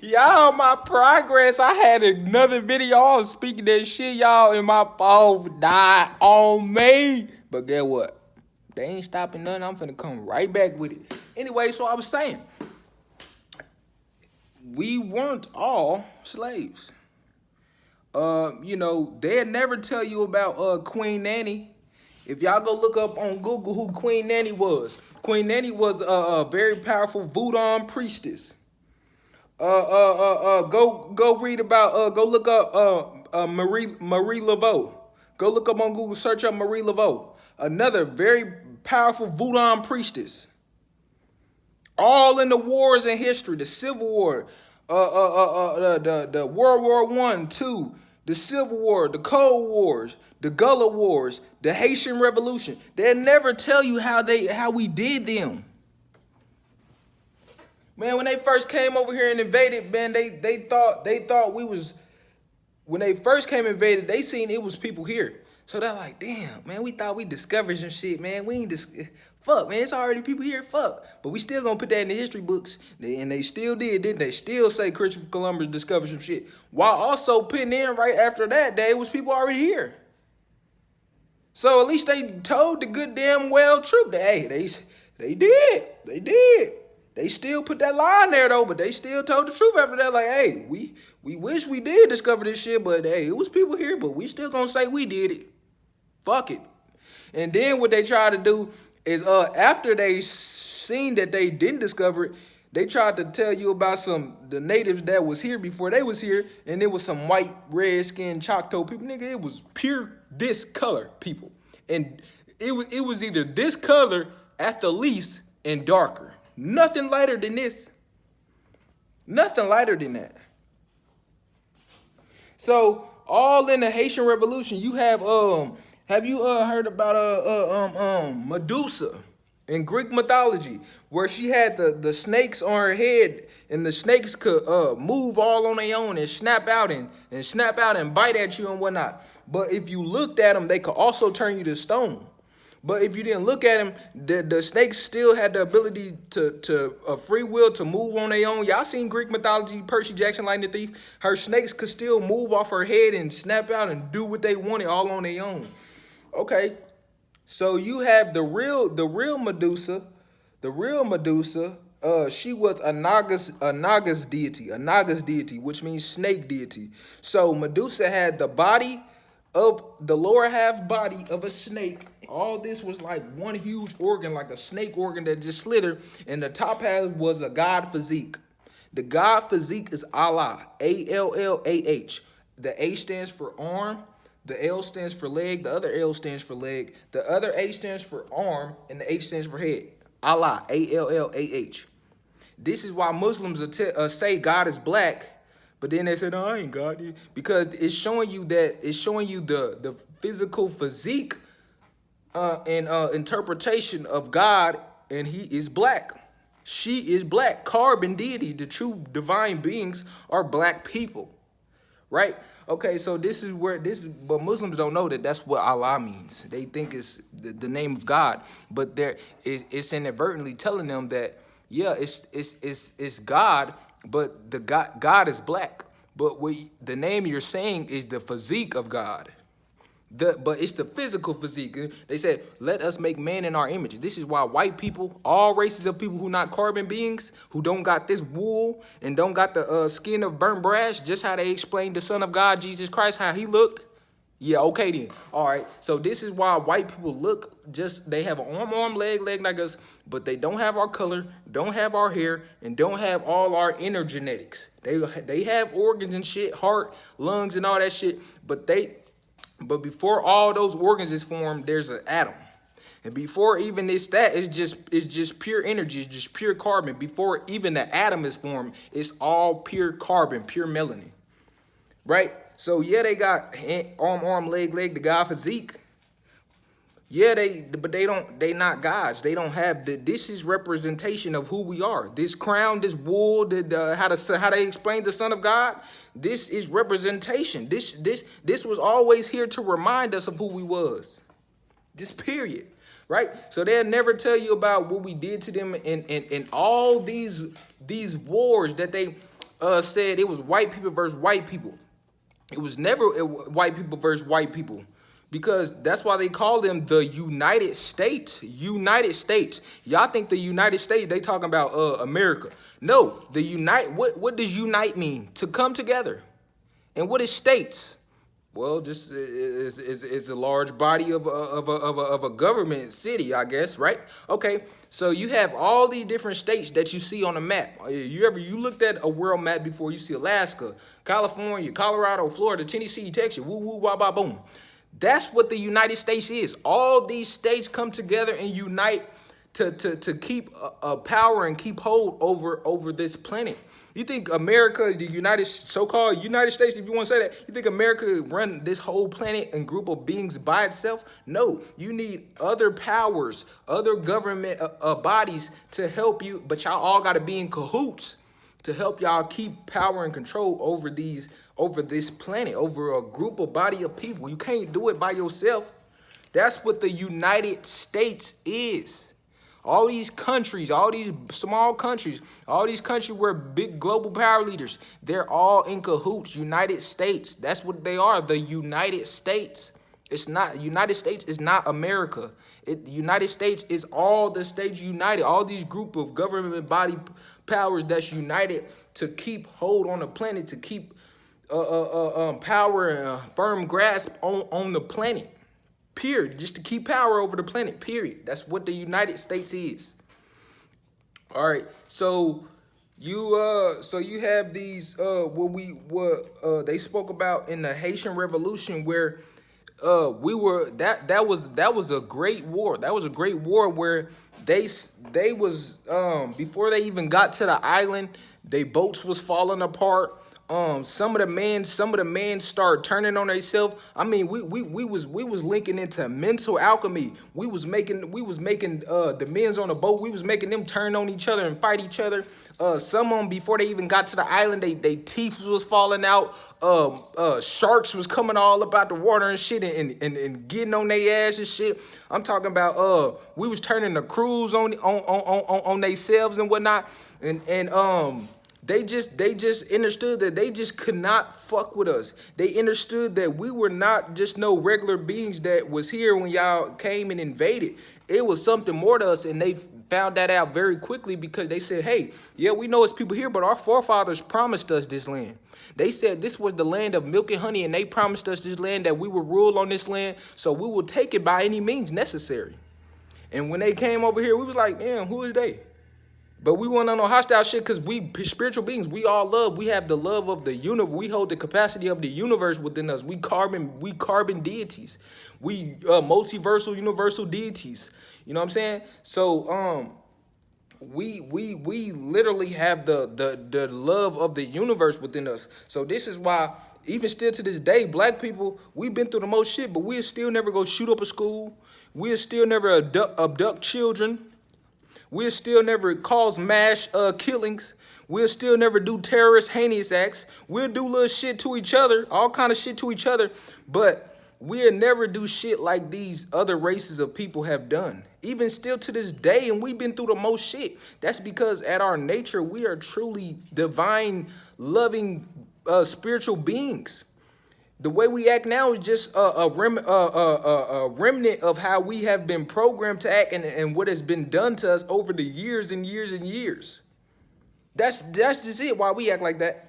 Y'all, my progress. I had another video. I was speaking that shit, y'all, and my phone died on me. But guess what? They ain't stopping nothing. I'm finna come right back with it. Anyway, so I was saying, we weren't all slaves. They'd never tell you about Queen Nanny. If y'all go look up on Google who Queen Nanny was a very powerful voodoo priestess. Go read about go look up Marie Laveau. Go look up on Google, search up Marie Laveau, another very powerful voodoo priestess. All in the wars in history, the Civil War, the World War One, Two, the Civil War, the Cold Wars, the Gullah Wars, the Haitian Revolution. They never tell you how we did them. Man, when they first came over here and invaded, man, they thought we was, when they first came invaded, they seen it was people here. So they're like, damn, man, we thought we discovered some shit, man. We ain't fuck, man, it's already people here, fuck. But we still gonna put that in the history books. And they still did, didn't they? Still say Christopher Columbus discovered some shit. While also putting in right after that day was people already here. So at least they told the good damn well truth that, hey, they did. They still put that lie in there though, but they still told the truth after that. Like, hey, we wish we did discover this shit, but hey, it was people here, but we still gonna say we did it. Fuck it. And then what they try to do is after they seen that they didn't discover it, they tried to tell you about the natives that was here before they was here, and it was some white, red-skinned Choctaw people. Nigga, it was pure this color people. And it was either this color at the least and darker. Nothing lighter than this. Nothing lighter than that. So all in the Haitian Revolution, you have you heard about Medusa in Greek mythology, where she had the snakes on her head, and the snakes could move all on their own and snap out and bite at you and whatnot. But if you looked at them, they could also turn you to stone. But if you didn't look at them, the snakes still had the ability to free will to move on their own. Y'all seen Greek mythology, Percy Jackson, Lightning Thief? Her snakes could still move off her head and snap out and do what they wanted all on their own. Okay, so you have the real Medusa. The real Medusa, she was a Nagas deity, which means snake deity. So Medusa had the body of the lower half body of a snake. All this was like one huge organ, like a snake organ that just slithered, and the top half was a god physique. The god physique is Allah, A-L-L-A-H. The A stands for arm, the L stands for leg, the other L stands for leg, the other A stands for arm, and the H stands for head. Allah, A-L-L-A-H. This is why Muslims say God is black, but then they said, no, I ain't God. Because it's showing you the physical physique and interpretation of God, and he is black. She is black. Carbon deity, the true divine beings are black people, right? Okay, so but Muslims don't know that that's what Allah means. They think it's the name of God, but it's inadvertently telling them that, yeah, it's God, but the God is black. But the name you're saying is the physique of God. But it's the physical physique. They said, let us make man in our image. This is why white people, all races of people who not carbon beings, who don't got this wool and don't got the skin of burnt brass, just how they explained the Son of God, Jesus Christ, how he looked. Yeah, okay then. All right. So this is why white people look they have an arm, leg like us, but they don't have our color, don't have our hair, and don't have all our inner genetics. They have organs and shit, heart, lungs, and all that shit, but before all those organs is formed, there's an atom. And before even it's just pure energy, it's just pure carbon. Before even the atom is formed, it's all pure carbon, pure melanin. Right? So yeah, they got arm, leg, the god physique. Yeah, they not gods. They don't have this is representation of who we are. This crown, this wool, how they explain the Son of God. This is representation. This was always here to remind us of who we was. This period, right? So they'll never tell you about what we did to them in all these wars that they said it was white people versus white people. It was never white people versus white people, because that's why they call them the United States. United States. Y'all think the United States, they talking about America. No, the unite. What does unite mean? To come together. And what is states? Well, just is a large body of a government city, I guess, right? Okay, so you have all these different states that you see on the map. You looked at a world map before? You see Alaska, California, Colorado, Florida, Tennessee, Texas, woo woo wah bah boom. That's what the United States is. All these states come together and unite to keep a power and keep hold over this planet. You think America, the so-called United States, if you want to say that, you think America could run this whole planet and group of beings by itself? No, you need other powers, other government bodies to help you, but y'all all got to be in cahoots to help y'all keep power and control over this planet, over a group of body of people. You can't do it by yourself. That's what the United States is. All these countries, all these small countries, all these countries where big global power leaders, they're all in cahoots. United States, that's what they are, the United States. It's not, United States is not America. United States is all the states united, all these group of government body powers that's united to keep hold on the planet, to keep power and firm grasp on the planet. Period. Just to keep power over the planet. Period. That's what the United States is. All right. So you have these what they spoke about in the Haitian Revolution, where that was a great war. That was a great war where they was before they even got to the island, they boats was falling apart. Some of the men started turning on themselves. I mean, we was linking into mental alchemy. We was making the men's on the boat. We was making them turn on each other and fight each other. Some of them, before they even got to the island, they teeth was falling out. Sharks was coming all about the water and shit, and getting on their ass and shit. I'm talking about we was turning the crews on themselves and whatnot, and They just understood that they just could not fuck with us. They understood that we were not just no regular beings that was here when y'all came and invaded. It was something more to us, and they found that out very quickly, because they said, hey, yeah, we know it's people here, but our forefathers promised us this land. They said this was the land of milk and honey, and they promised us this land, that we would rule on this land, so we will take it by any means necessary. And when they came over here, we was like, damn, who is they? But we want on no hostile shit, because we spiritual beings. We all love. We have the love of the universe. We hold the capacity of the universe within us. We carbon deities. We multiversal, universal deities. You know what I'm saying? So we literally have the love of the universe within us. So this is why, even still to this day, black people, we've been through the most shit, but we'll still never go shoot up a school. We'll still never abduct children. We'll still never cause mass killings. We'll still never do terrorist, heinous acts. We'll do little shit to each other, all kind of shit to each other, but we'll never do shit like these other races of people have done. Even still to this day, and we've been through the most shit. That's because at our nature, we are truly divine, loving, spiritual beings. The way we act now is just a remnant of how we have been programmed to act, and what has been done to us over the years and years and years. That's just it, why we act like that.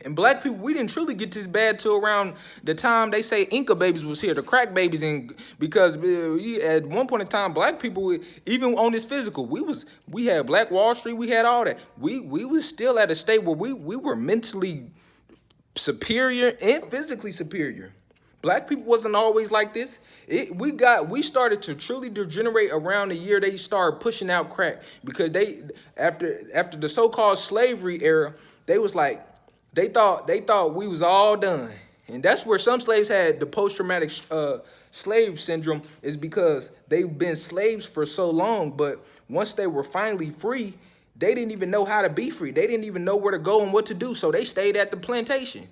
And black people, we didn't truly get this bad till around the time they say Inca babies was here, the crack babies, and because at one point in time, black people, even on this physical, we had Black Wall Street, we had all that. We was still at a state where we were mentally superior and physically superior. Black people wasn't always like this. We started to truly degenerate around the year they started pushing out crack, because they after the so-called slavery era, they was like, they thought we was all done. And that's where some slaves had the post-traumatic slave syndrome, is because they've been slaves for so long, but once they were finally free, they didn't even know how to be free. They didn't even know where to go and what to do. So they stayed at the plantation.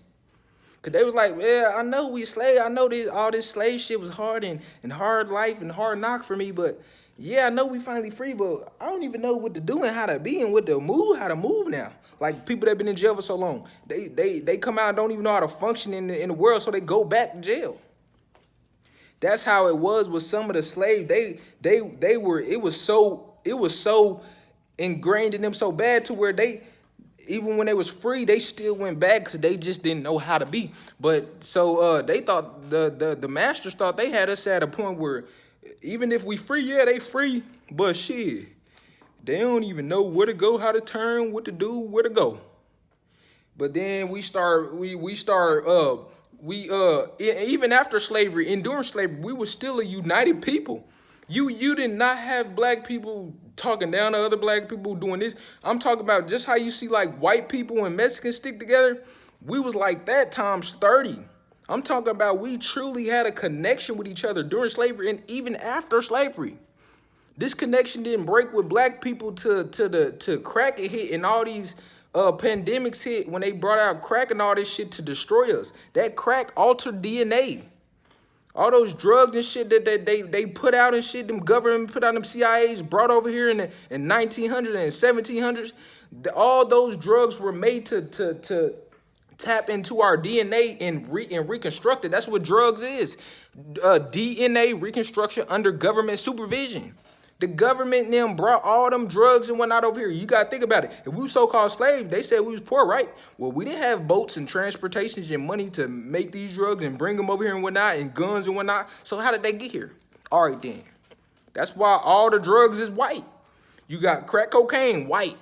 Because they was like, yeah, I know we slave. I know all this slave shit was hard and hard life and hard knock for me. But yeah, I know we finally free, but I don't even know what to do and how to be and how to move now. like people that been in jail for so long. They come out and don't even know how to function in the world, so they go back to jail. That's how it was with some of the slaves. They were, it was so ingrained in them so bad to where they, even when they was free, they still went back because they just didn't know how to be. But so they thought, the masters thought they had us at a point where even if we free, yeah, they free, but shit, they don't even know where to go, how to turn, what to do, where to go. But then even after slavery, enduring slavery, we were still a united people. You did not have black people talking down to other black people doing this. I'm talking about just how you see like white people and Mexicans stick together. We was like that times 30. I'm talking about we truly had a connection with each other during slavery and even after slavery. This connection didn't break with black people to crack it hit and all these pandemics hit when they brought out crack and all this shit to destroy us. That crack altered DNA. All those drugs and shit that they put out and shit, them government put out, them CIAs brought over here in 1900s and 1700s, all those drugs were made to tap into our DNA and reconstruct it. That's what drugs is. DNA reconstruction under government supervision. The government them brought all them drugs and whatnot over here. You got to think about it. If we were so-called slaves, they said we was poor, right? Well, we didn't have boats and transportations and money to make these drugs and bring them over here and whatnot and guns and whatnot. So how did they get here? All right, then. That's why all the drugs is white. You got crack cocaine, white.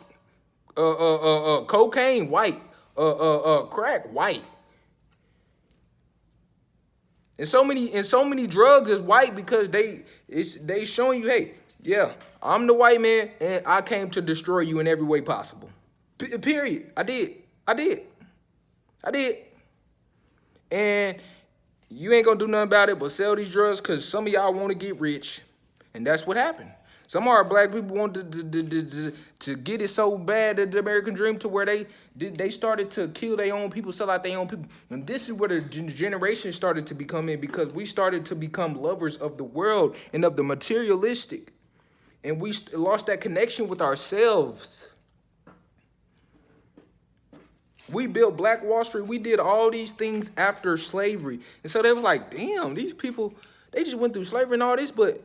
Cocaine, white. Crack, white. And so many drugs is white because they showing you, hey, yeah, I'm the white man, and I came to destroy you in every way possible. Period. I did. And you ain't gonna do nothing about it but sell these drugs because some of y'all want to get rich. And that's what happened. Some of our black people want to get it so bad, the American dream, to where they started to kill their own people, sell out their own people. And this is where the generation started to become in, because we started to become lovers of the world and of the materialistic. And we lost that connection with ourselves. We built Black Wall Street. We did all these things after slavery. And so they was like, damn, these people, they just went through slavery and all this, but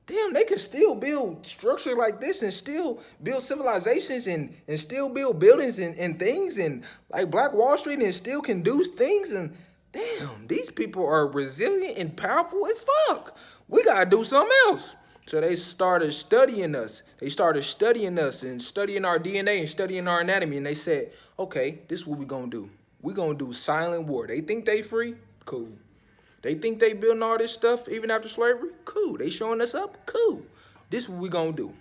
damn, they could still build structure like this and still build civilizations and still build buildings and things and like Black Wall Street and still can do things. And damn, these people are resilient and powerful as fuck. We got to do something else. So they started studying us. They started studying us and studying our DNA and studying our anatomy. And they said, okay, this is what we're going to do. We're going to do silent war. They think they free? Cool. They think they building all this stuff even after slavery? Cool. They showing us up? Cool. This is what we're going to do.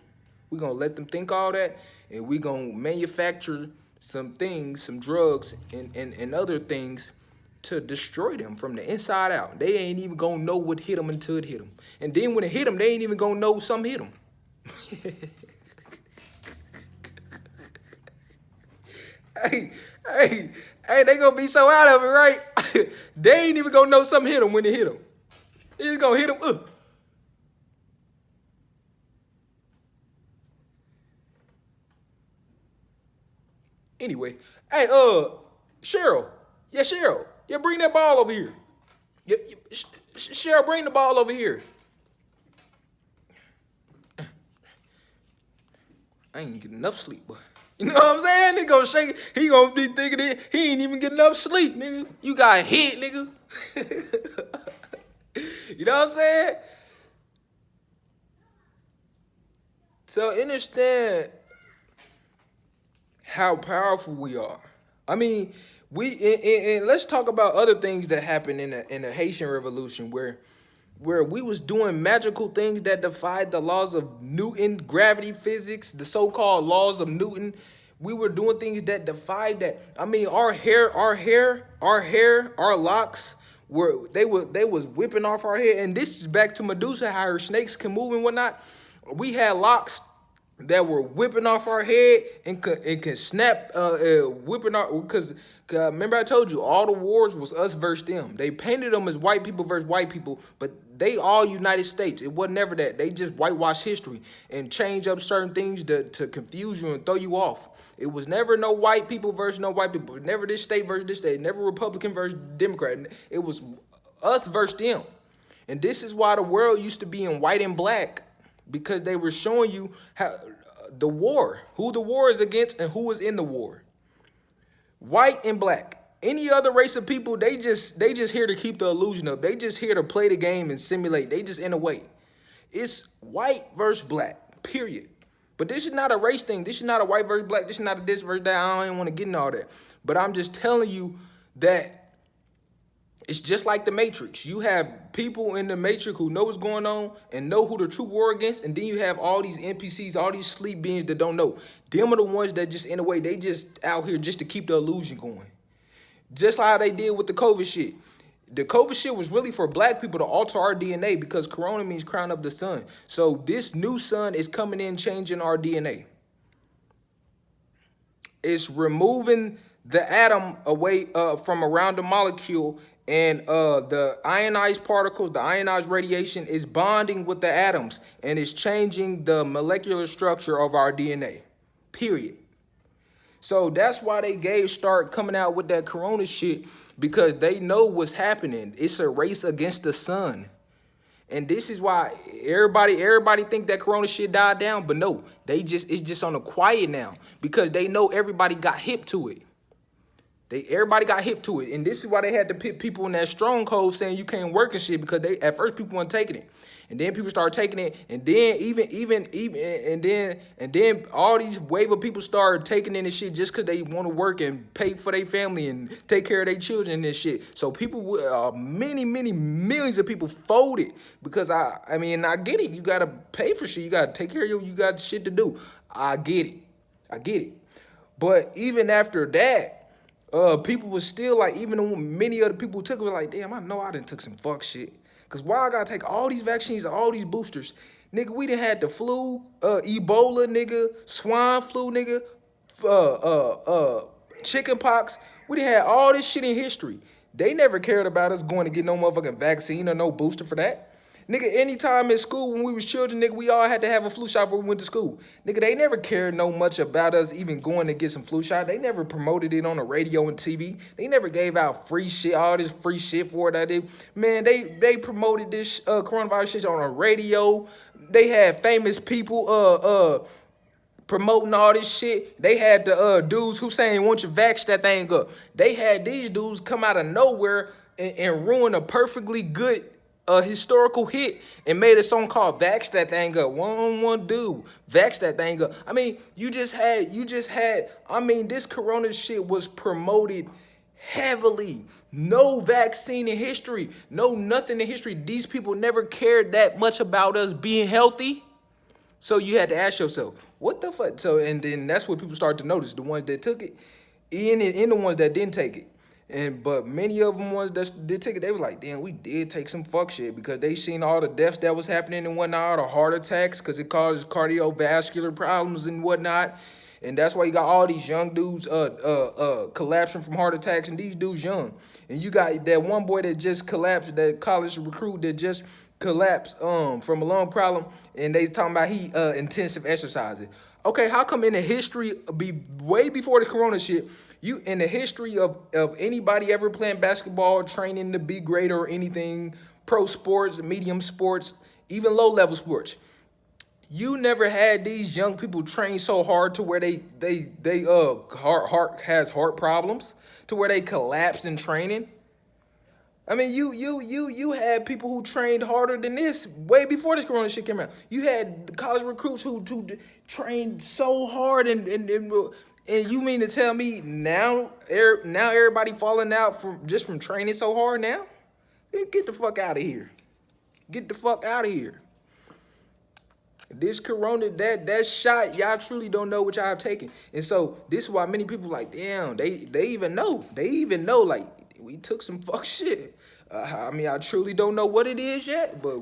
We're going to let them think all that, and we're going to manufacture some things, some drugs, and other things to destroy them from the inside out. They ain't even going to know what hit them until it hit them. And then when it hit them, they ain't even going to know something hit them. Hey, they gonna be so out of it, right? They ain't even gonna know something hit them when it hit them. They just gonna hit them. Anyway, hey, Cheryl. Yeah, Cheryl. Yeah, bring that ball over here. Yeah, Cheryl, bring the ball over here. I ain't getting enough sleep, boy. You know what I'm saying? They gonna shake it. He gonna be thinking that he ain't even get enough sleep, nigga. You got hit, nigga. You know what I'm saying? So understand how powerful we are. I mean, and let's talk about other things that happened in the Haitian Revolution, where we was doing magical things that defied the laws of Newton, gravity, physics, the so-called laws of Newton. We were doing things that defied that. I mean, our locks they was whipping off our hair. And this is back to Medusa, how her snakes can move and whatnot. We had locks that were whipping off our head and can snap, whipping our, because remember I told you all the wars was us versus them. They painted them as white people versus white people, but they all United States. It wasn't never that. They just whitewash history and change up certain things to confuse you and throw you off. It was never no white people versus no white people. Never this state versus this state. Never Republican versus Democrat. It was us versus them. And this is why the world used to be in white and black, because they were showing you how the war, who the war is against and who was in the war. White and black. Any other race of people, they just here to keep the illusion up. They just here to play the game and simulate. They just in a way. It's white versus black, period. But this is not a race thing. This is not a white versus black. This is not a this versus that. I don't even want to get into all that. But I'm just telling you that it's just like the Matrix. You have people in the Matrix who know what's going on and know who the true war against, and then you have all these NPCs, all these sleep beings that don't know. Them are the ones that just, in a way, they just out here just to keep the illusion going. Just like how they did with the COVID shit. The COVID shit was really for black people to alter our DNA, because corona means crown of the sun. So this new sun is coming in, changing our DNA. It's removing the atom away from around the molecule, and the ionized particles, the ionized radiation is bonding with the atoms, and it's changing the molecular structure of our DNA, period. So that's why they start coming out with that corona shit, because they know what's happening. It's a race against the sun. And this is why everybody think that corona shit died down, but no, it's just on the quiet now, because they know everybody got hip to it. Everybody got hip to it, and this is why they had to put people in that stronghold saying you can't work and shit, because at first people weren't taking it, and then people started taking it, and then all these wave of people started taking in this shit just because they want to work and pay for their family and take care of their children and this shit. So people, many millions of people folded, because I get it. You gotta pay for shit. You gotta take care of you got shit to do. I get it. But even after that, people was still like, even when many other people took it, were like, damn, I know I done took some fuck shit. Cause why I gotta take all these vaccines, all these boosters? Nigga, we done had the flu, Ebola, nigga, swine flu, nigga, chicken pox. We done had all this shit in history. They never cared about us going to get no motherfucking vaccine or no booster for that. Nigga, anytime in school when we was children, nigga, we all had to have a flu shot before we went to school. Nigga, they never cared no much about us even going to get some flu shot. They never promoted it on the radio and TV. They never gave out free shit, all this free shit for it. Man, they promoted this coronavirus shit on the radio. They had famous people promoting all this shit. They had the dudes who saying, "Won't you vax that thing up?" They had these dudes come out of nowhere and ruin a perfectly good historical hit and made a song called "Vax That Thing Up." One dude, vax that thing up. I mean, this corona shit was promoted heavily. No vaccine in history, no nothing in history. These people never cared that much about us being healthy. So you had to ask yourself, what the fuck? So, and then that's what people started to notice, the ones that took it and the ones that didn't take it. But many of them ones that did take it, they were like, damn, we did take some fuck shit, because they seen all the deaths that was happening and whatnot, or heart attacks, because it caused cardiovascular problems and whatnot. And that's why you got all these young dudes collapsing from heart attacks, and these dudes young. And you got that one boy that just collapsed, that college recruit that just collapsed from a lung problem, and they talking about he intensive exercising. Okay, how come in the history, way before the corona shit, you in the history of anybody ever playing basketball, training to be great or anything, pro sports, medium sports, even low level sports, you never had these young people train so hard to where they heart has heart problems, to where they collapsed in training. I mean, you had people who trained harder than this way before this corona shit came out. You had college recruits who trained so hard, and you mean to tell me now everybody falling out from training so hard now? Get the fuck out of here. Get the fuck out of here. This corona, that shot, y'all truly don't know what y'all have taken. And so this is why many people like, damn, they even know. They even know, like, we took some fuck shit. I mean, I truly don't know what it is yet, but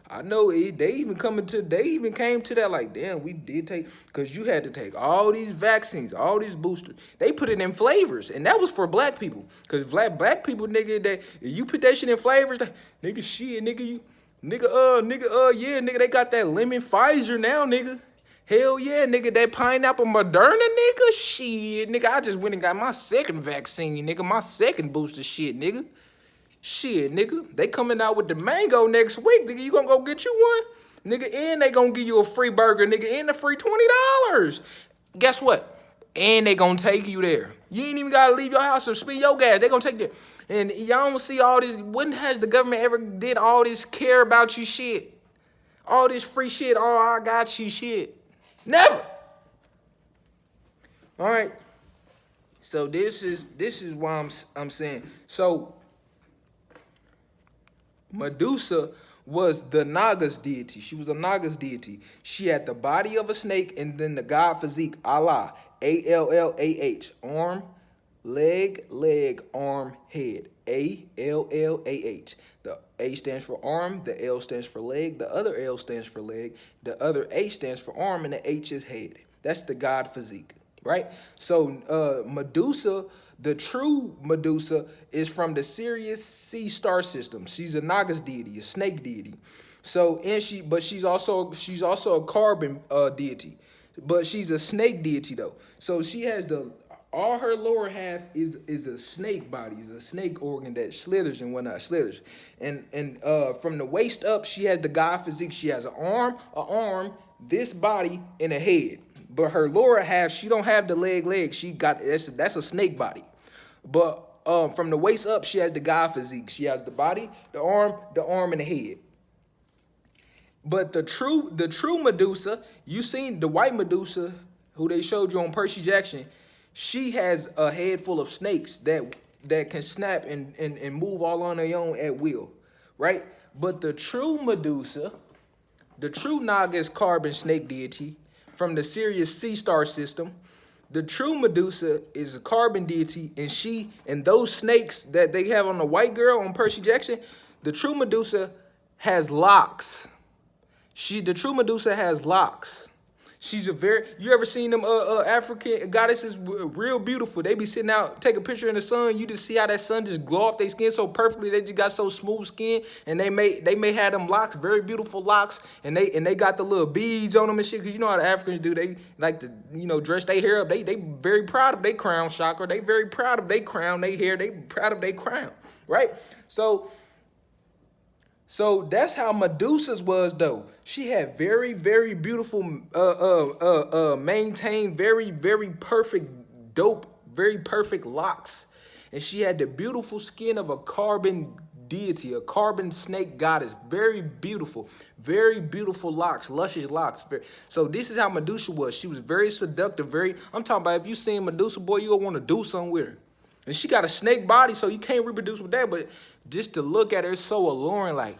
I know they even came to that, like, damn, we did take, because you had to take all these vaccines, all these boosters. They put it in flavors, and that was for black people. Because black people, nigga, you put that shit in flavors, nigga, shit, nigga, yeah, nigga, they got that lemon Pfizer now, nigga. Hell yeah, nigga, that pineapple Moderna, nigga, shit, nigga, I just went and got my second vaccine, nigga, my second booster shit, nigga. Shit, nigga, they coming out with the mango next week, nigga, you gonna go get you one? Nigga, and they gonna give you a free burger, nigga, and a free $20. Guess what? And they gonna take you there. You ain't even gotta leave your house or spend your gas. They gonna take you. And y'all don't see all this. When has the government ever did all this care about you shit? All this free shit, oh, I got you shit. Never. All right. So this is why I'm saying. So Medusa was the Naga's deity. She was a Naga's deity. She had the body of a snake and then the god physique, Allah, A-L-L-A-H, arm, leg, arm, head, A-L-L-A-H. The A stands for arm, the L stands for leg, the other L stands for leg, the other A stands for arm, and the H is head. That's the god physique, right? So Medusa, the true Medusa, is from the Sirius C star system. She's a Naga's deity, a snake deity. So she's also a carbon deity, but she's a snake deity though. So she has all her lower half is a snake body, is a snake organ that slithers and whatnot, slithers. And from the waist up, she has the god physique. She has an arm, this body, and a head. But her lower half, she don't have the leg. She got that's a snake body. But from the waist up, she has the god physique. She has the body, the arm, and the head. But the true Medusa, you seen the white Medusa, who they showed you on Percy Jackson. She has a head full of snakes that can snap and move all on their own at will, right? But the true Medusa, the true Naga's carbon snake deity from the Sirius C star system, the true Medusa is a carbon deity, and those snakes that they have on the white girl on Percy Jackson, the true Medusa has locks. The true Medusa has locks. She's you ever seen them African goddesses, real beautiful. They be sitting out, take a picture in the sun. You just see how that sun just glow off their skin so perfectly. They just got so smooth skin, and they may have them locks, very beautiful locks, and they got the little beads on them and shit. Cause you know how the Africans do. They like to dress their hair up. They very proud of their crown chakra. They very proud of their crown, their hair. They proud of their crown, right? So that's how Medusa's was though. She had very, very beautiful, maintained, very, very perfect, dope, very perfect locks. And she had the beautiful skin of a carbon deity, a carbon snake goddess. Very beautiful locks, luscious locks. So this is how Medusa was. She was very seductive, I'm talking about if you seen Medusa, boy, you'll want to do something with her. And she got a snake body, so you can't reproduce with that, but just to look at her, it's so alluring, like,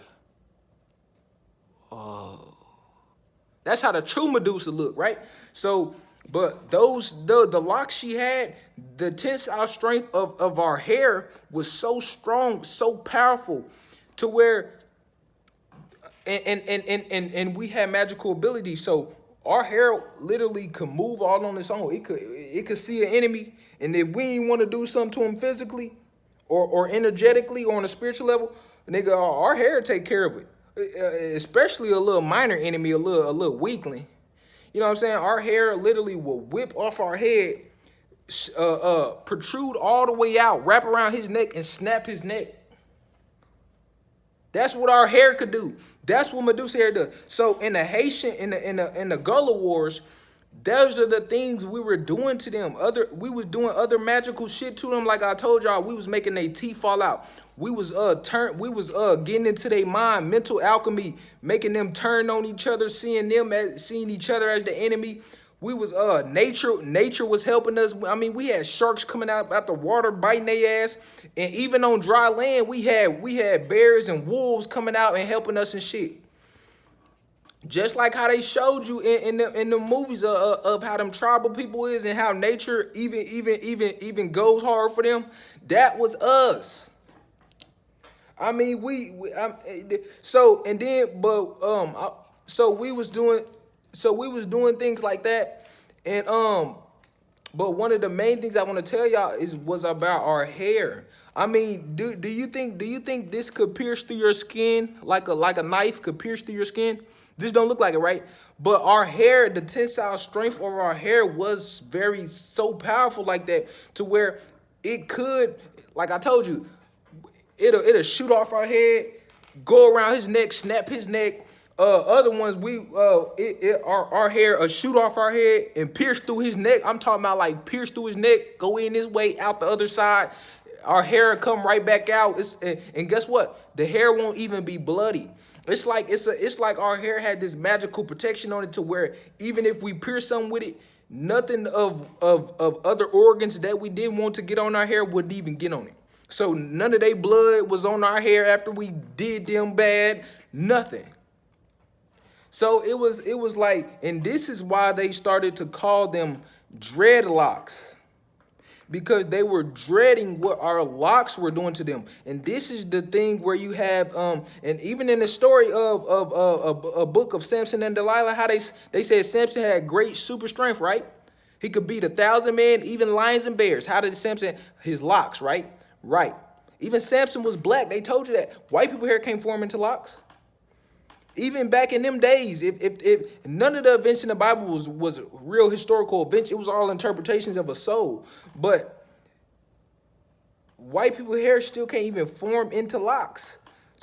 oh. That's how the true Medusa look, right? So, but the locks she had, the tensile strength of our hair was so strong, so powerful, to where, and we had magical abilities. So our hair literally could move all on its own. It could see an enemy, and if we didn't want to do something to him physically, or energetically, or on a spiritual level, nigga, our hair take care of it. Especially a little minor enemy, a little weakling. You know what I'm saying? Our hair literally will whip off our head, protrude all the way out, wrap around his neck, and snap his neck. That's what our hair could do. That's what Medusa hair does. So in the Haitian, in the Gullah Wars, those are the things we were doing to them. We was doing other magical shit to them. Like I told y'all, we was making their teeth fall out. We was getting into their mind, mental alchemy, making them turn on each other, seeing each other as the enemy. We was nature was helping us. I mean, we had sharks coming out the water biting their ass, and even on dry land, we had bears and wolves coming out and helping us and shit. Just like how they showed you in the movies of how them tribal people is and how nature even goes hard for them. That was us. I mean, we was doing things like that, and but one of the main things I want to tell y'all was about our hair. I mean, do you think this could pierce through your skin like a knife could pierce through your skin? This don't look like it, right? But our hair, the tensile strength of our hair was so powerful like that to where it could, like I told you, it'll shoot off our head, go around his neck, snap his neck. Other ones our hair shoot off our head and pierce through his neck. I'm talking about like pierce through his neck, go in this way, out the other side. Our hair come right back out. And guess what? The hair won't even be bloody. It's like our hair had this magical protection on it to where even if we pierce something with it, nothing of other organs that we didn't want to get on our hair would even get on it. So none of their blood was on our hair after we did them bad. Nothing. So it was like, and this is why they started to call them dreadlocks. Because they were dreading what our locks were doing to them. And this is the thing where you have, and even in the story of a book of Samson and Delilah, how they said Samson had great super strength, right? He could beat 1,000 men, even lions and bears. How did Samson? His locks, right? Right. Even Samson was black. They told you that. White people hair can't form into locks. Even back in them days, if none of the events in the Bible was real historical events, it was all interpretations of a soul. But white people hair still can't even form into locks.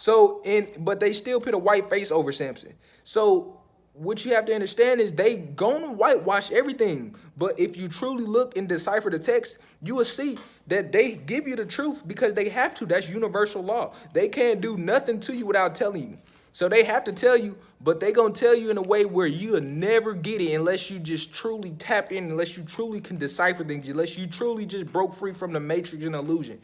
But they still put a white face over Samson. So what you have to understand is they gonna whitewash everything. But if you truly look and decipher the text, you will see that they give you the truth because they have to. That's universal law. They can't do nothing to you without telling you. So they have to tell you, but they going to tell you in a way where you'll never get it unless you just truly tapped in, unless you truly can decipher things, unless you truly just broke free from the matrix and illusion.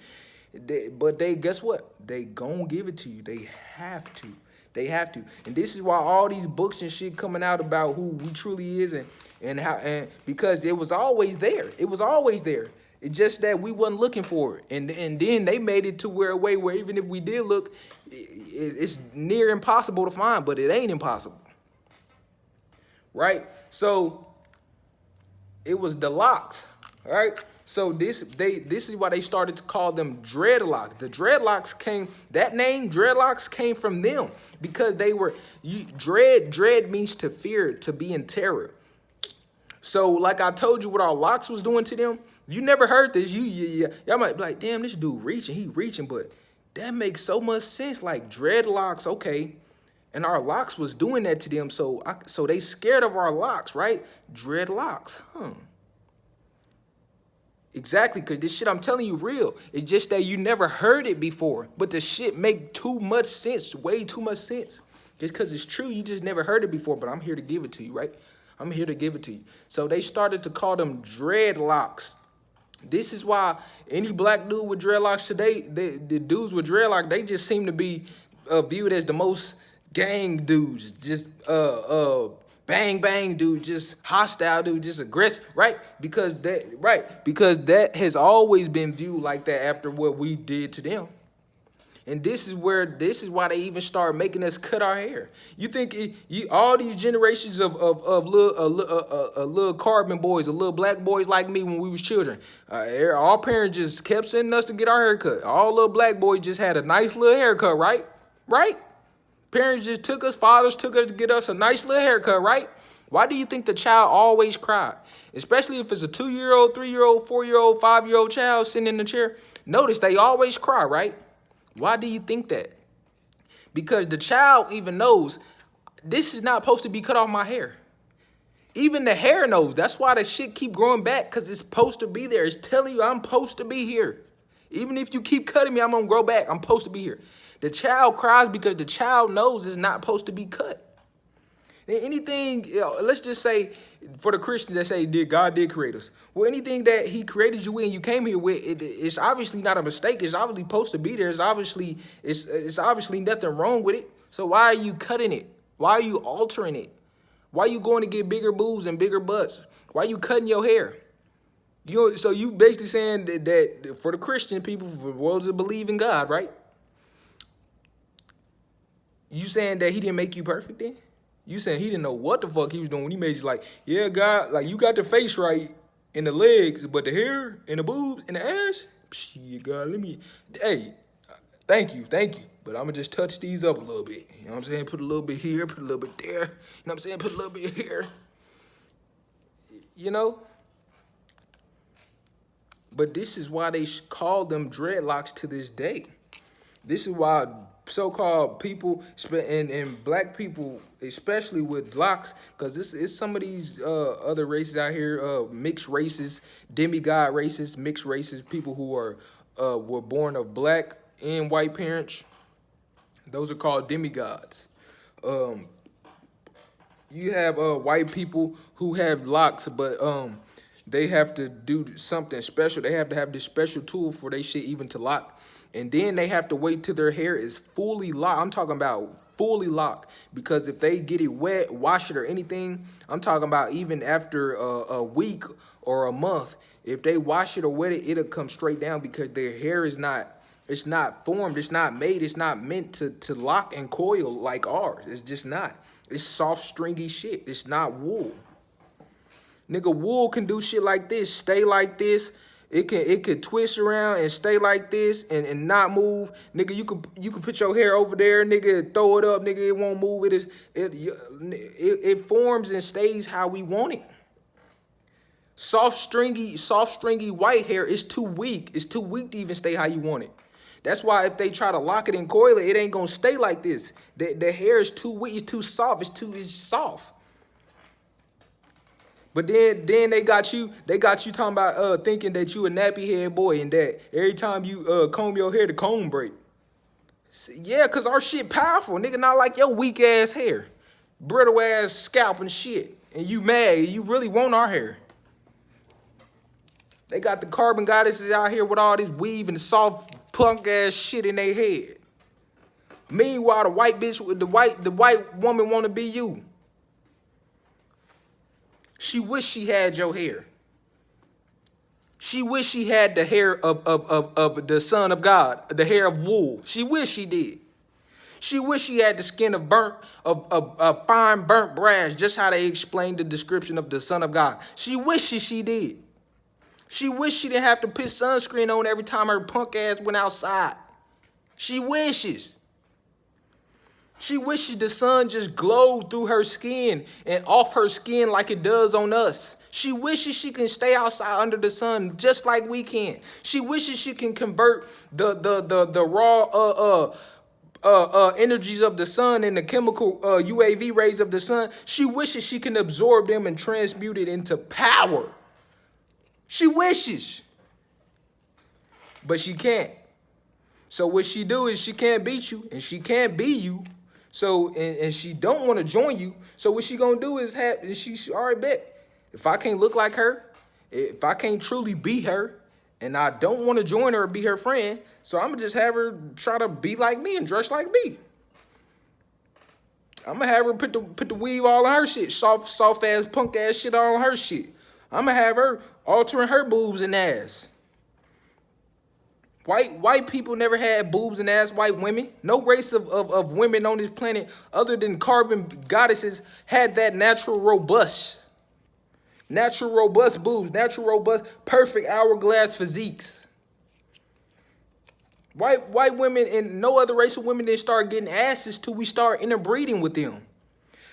But guess what? They going to give it to you. They have to. They have to. And this is why all these books and shit coming out about who we truly is and because it was always there. It was always there. It's just that we wasn't looking for it. And then they made it to a way where even if we did look, it's near impossible to find, but it ain't impossible. Right? So it was the locks. Right? So this is why they started to call them dreadlocks. The dreadlocks dreadlocks came from them because they were dread means to fear, to be in terror. So like I told you what our locks was doing to them, you never heard this. Y'all might be like, damn, this dude he reaching, but that makes so much sense. Like dreadlocks, okay. And our locks was doing that to them. So they scared of our locks, right? Dreadlocks, Exactly, because this shit I'm telling you real. It's just that you never heard it before. But the shit make too much sense, way too much sense. Just because it's true, you just never heard it before, but I'm here to give it to you, right? I'm here to give it to you. So they started to call them dreadlocks. This is why any black dude with dreadlocks today, the dudes with dreadlocks, they just seem to be viewed as the most gang dudes, just bang bang dude, just hostile dude, just aggressive, right? Because that has always been viewed like that after what we did to them. And this is why they even start making us cut our hair. You think all these generations of little carbon boys, of little black boys like me when we was children, our parents just kept sending us to get our hair cut. All little black boys just had a nice little haircut, right? Right? Parents just fathers took us to get us a nice little haircut, right? Why do you think the child always cried? Especially if it's a 2-year-old, 3-year-old, 4-year-old, 5-year-old child sitting in the chair. Notice they always cry, right? Why do you think that? Because the child even knows this is not supposed to be cut off my hair. Even the hair knows. That's why the shit keep growing back, because it's supposed to be there. It's telling you I'm supposed to be here. Even if you keep cutting me, I'm going to grow back. I'm supposed to be here. The child cries because the child knows it's not supposed to be cut. Anything, let's just say, for the Christians that say God did create us. Well, anything that he created you with and you came here with, it's obviously not a mistake. It's obviously supposed to be there. It's obviously nothing wrong with it. So why are you cutting it? Why are you altering it? Why are you going to get bigger boobs and bigger butts? Why are you cutting your hair? So you basically saying that for the Christian people, for those that believe in God, right? You saying that he didn't make you perfect then? You saying he didn't know what the fuck he was doing when he made you like, yeah, God, like you got the face right and the legs, but the hair and the boobs and the ass, shit, God, hey, Thank you, thank you. But I'm gonna just touch these up a little bit. You know what I'm saying? Put a little bit here, put a little bit there. You know what I'm saying? Put a little bit here. You know? But this is why they call them dreadlocks to this day. This is why so-called people and black people, especially with locks, because this is some of these other races out here, mixed races, demigod races, mixed races, people who are were born of black and white parents. Those are called demigods. You have white people who have locks, but they have to do something special. They have to have this special tool for they shit even to lock. And then they have to wait till their hair is fully locked. I'm talking about fully locked, because if they get it wet, wash it or anything, I'm talking about even after a week or a month, if they wash it or wet it, it'll come straight down, because their hair is not, it's not formed, it's not made, it's not meant to lock and coil like ours. It's just not. It's soft, stringy shit. It's not wool. Nigga, wool can do shit like this, stay like this. It could twist around and stay like this and not move. Nigga, you could put your hair over there, nigga, throw it up, nigga, it won't move. It forms and stays how we want it. Soft, stringy white hair is too weak. It's too weak to even stay how you want it. That's why if they try to lock it and coil it, it ain't gonna stay like this. The hair is too weak, it's too soft, it's soft. But then they got you talking about thinking that you a nappy head boy, and that every time you comb your hair, the comb break. Yeah, cause our shit powerful, nigga, not like your weak ass hair. Brittle ass scalp and shit. And you mad, you really want our hair. They got the carbon goddesses out here with all this weave and soft punk ass shit in their head. Meanwhile, the white bitch with the white woman wanna be you. She wish she had your hair. She wish she had the hair of the Son of God, the hair of wool. She wish she did. She wish she had the skin of fine burnt brass, just how they explained the description of the Son of God. She wishes she did. She wished she didn't have to put sunscreen on every time her punk ass went outside. She wishes. She wishes the sun just glowed through her skin and off her skin like it does on us. She wishes she can stay outside under the sun just like we can. She wishes she can convert the raw energies of the sun and the chemical UAV rays of the sun. She wishes she can absorb them and transmute it into power. She wishes. But she can't. So what she do is she can't beat you and she can't be you. So, and she don't want to join you. So what she gonna do is she already bet. If I can't look like her, if I can't truly be her, and I don't want to join her or be her friend, so I'm gonna just have her try to be like me and dress like me. I'm gonna have her put the weave all on her shit, soft ass punk ass shit all on her shit. I'm gonna have her altering her boobs and ass. White people never had boobs and ass, white women. No race of women on this planet other than carbon goddesses had that natural robust boobs, natural robust, perfect hourglass physiques. White women and no other race of women didn't start getting asses till we start interbreeding with them.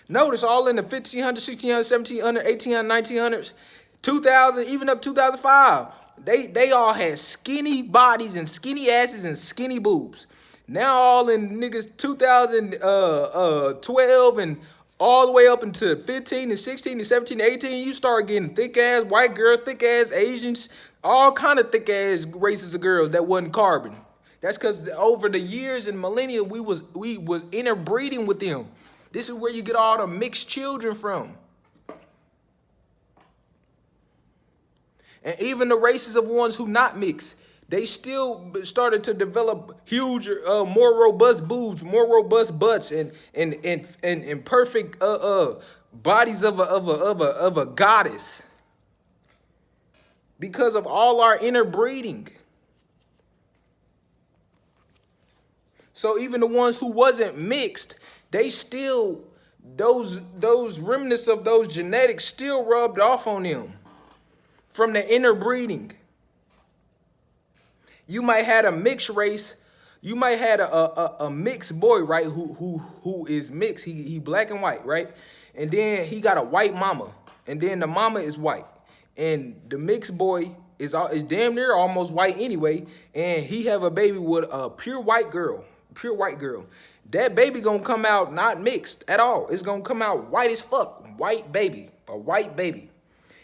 Notice all in the 1500s, 1600s, 1700s, 1800s, 1900s, 2000, even up 2005. They all had skinny bodies and skinny asses and skinny boobs. Now all in niggas 2012 and all the way up into 15 and 16 and 17 and 18, you start getting thick ass white girl, thick ass Asians, all kind of thick ass races of girls that wasn't carbon. That's because over the years and millennia, we was interbreeding with them. This is where you get all the mixed children from. And even the races of ones who not mixed, they still started to develop huge, more robust boobs, more robust butts, and perfect bodies of a goddess, because of all our interbreeding. So even the ones who wasn't mixed, they still, those remnants of those genetics still rubbed off on them from the interbreeding. You might have a mixed race, You might had a mixed boy, right? Who is mixed. He black and white, right? And then he got a white mama, and then the mama is white, and the mixed boy is damn near almost white anyway, and he have a baby with a pure white girl, pure white girl. That baby gonna come out not mixed at all. It's gonna come out white as fuck, white baby, a white baby.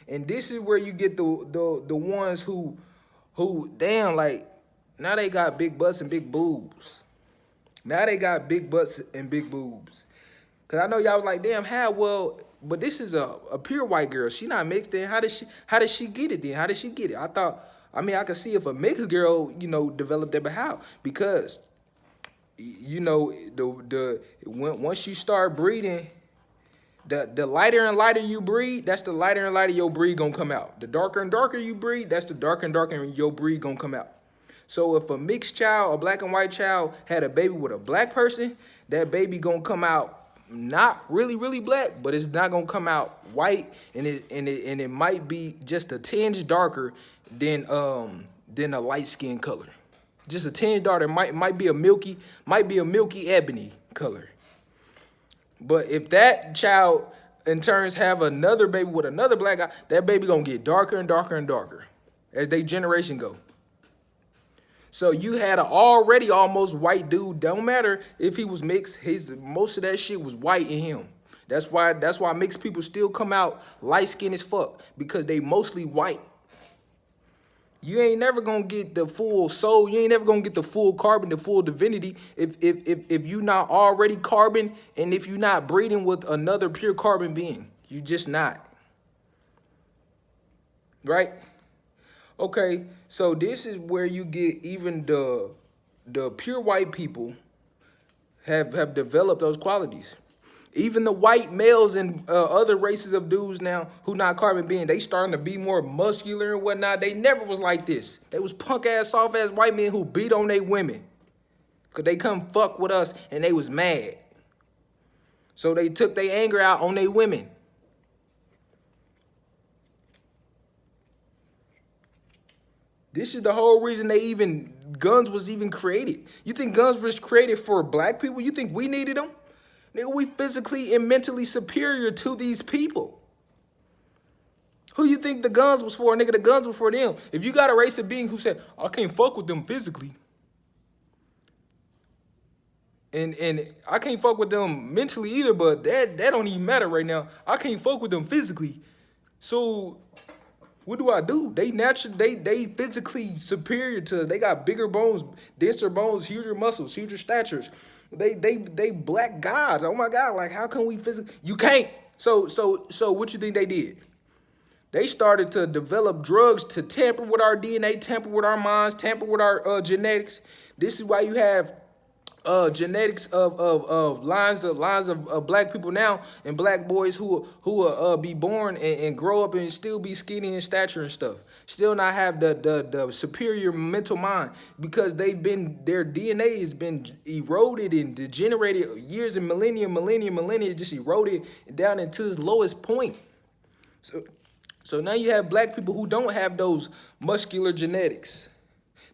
And this is where you get the ones who damn, like, now they got big butts and big boobs. Now they got big butts and big boobs. Cause I know y'all was like, damn, how well, but this is a pure white girl. She not mixed. Then how did she get it then? How did she get it? I mean, I could see if a mixed girl, developed that, but how? Because once you start breeding, the lighter and lighter you breed, that's the lighter and lighter your breed gonna come out. The darker and darker you breed, that's the darker and darker your breed gonna come out. So if a mixed child, a black and white child, had a baby with a black person, that baby gonna come out not really, really black, but it's not gonna come out white, and it might be just a tinge darker than a light skin color. Just a tinge darker, might be a milky ebony color. But if that child in turns have another baby with another black guy, that baby gonna get darker and darker and darker as they generation go. So you had an already almost white dude. Don't matter if he was mixed. Most of that shit was white in him. That's why mixed people still come out light skinned as fuck, because they mostly white. You ain't never gonna get the full soul. You ain't never gonna get the full carbon, the full divinity, if you not already carbon, and if you not breeding with another pure carbon being. You just not. Right? Okay, so this is where you get even the pure white people have developed those qualities. Even the white males and other races of dudes now who not carbon being, they starting to be more muscular and whatnot. They never was like this. They was punk ass, soft ass white men who beat on they women, cause they come fuck with us and they was mad. So they took their anger out on they women. This is the whole reason guns was even created. You think guns was created for black people? You think we needed them? Nigga, we physically and mentally superior to these people. Who you think the guns was for? Nigga, the guns were for them. If you got a race of being who said, I can't fuck with them physically, and I can't fuck with them mentally either, but that don't even matter right now. I can't fuck with them physically. So what do? They physically superior to us. They got bigger bones, denser bones, huger muscles, huger statures. They black gods. Oh my God, like how can we physically? You can't. So what you think they did? They started to develop drugs to tamper with our DNA, tamper with our minds, tamper with our genetics. This is why you have genetics of lines of black people now, and black boys who be born and grow up and still be skinny in stature and stuff, still not have the superior mental mind, because their DNA has been eroded and degenerated years and millennia, just eroded down into its lowest point. So now you have black people who don't have those muscular genetics.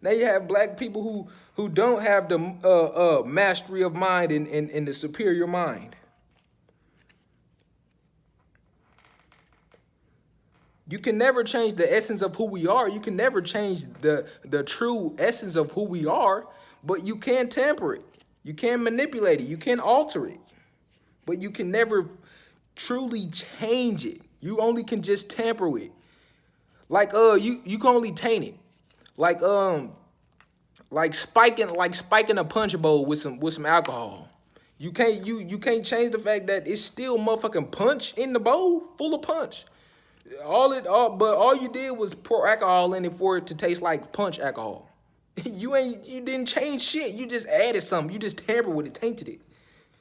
Now you have black people who don't have the mastery of mind and the superior mind. You can never change the essence of who we are. You can never change the true essence of who we are, but you can tamper it. You can manipulate it. You can alter it. But you can never truly change it. You only can just tamper with it. Like you can only taint it. Like spiking a punch bowl with some alcohol. You can't change the fact that it's still motherfucking punch in the bowl full of punch. But all you did was pour alcohol in it for it to taste like punch alcohol. You didn't change shit. You just added something. You just tampered with it, tainted it.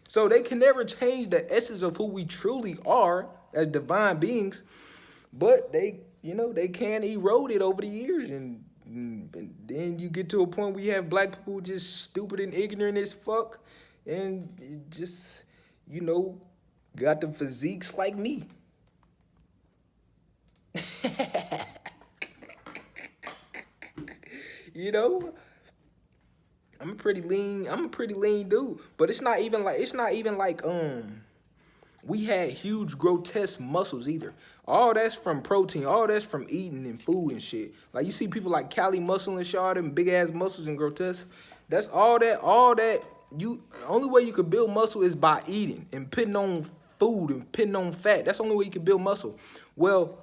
So they can never change the essence of who we truly are as divine beings, but they can erode it over the years, and then you get to a point where you have black people just stupid and ignorant as fuck, and just got the physiques like me. I'm a pretty lean dude. But it's not even like we had huge grotesque muscles either. All that's from protein, all that's from eating and food and shit. Like you see people like Cali Muscle and Shaw, them big ass muscles and grotesque. That's all that you the only way you could build muscle is by eating and putting on food and putting on fat. That's the only way you can build muscle. Well,